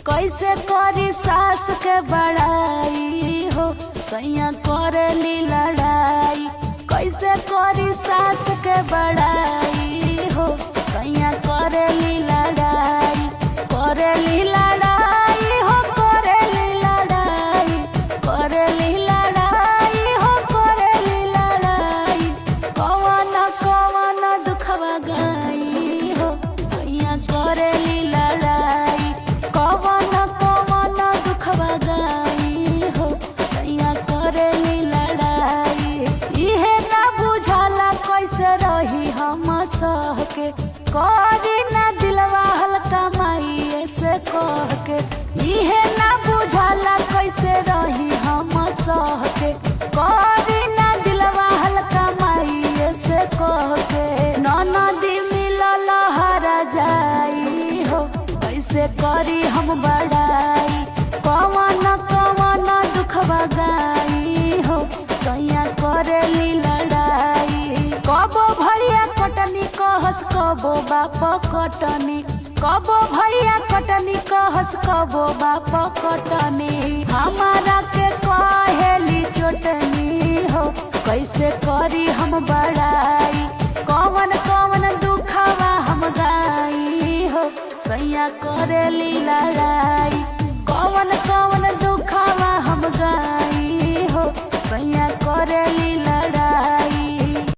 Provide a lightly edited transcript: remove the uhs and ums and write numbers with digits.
कैसे करी सास के बड़ाई हो सैया करेली लड़ाई। कैसे करी सास के बड़ाई हो सैया करेली लड़ाई। करेली लड़ाई हो करेली लड़ाई। करेली लड़ाई हो करेली लड़ाई। कवन कवन दुखवा गाई हो सैया करेली लड़ाई। कवन कवन दुखवा गाई हो सैया करेली लड़ाई। इहे ना बुझाला कैसे रही हम सह के करी ना दिलवा हल्का माई से कह के। इहे ना बुझाला कैसे रही हम सह के करी ना दिलवा हल्का माई से कह के। ननदी मिलल हरा जाई हो कैसे करी हम बड़ाई। कवन कवन दुखवा गाई हो सैया करेली लड़ाई। कबो भैया कटनी कहस कबो बाप कटनी। कबो भैया कटनी कहस कबो बाप कटनी। हमारा के कहेली चोटनी हो कैसे करी हम बड़ाई। कवन कवन दुखवा हम गाई हो सैया करेली लड़ाई। कवन कवन दुखवा हम गाई हो सैया करेली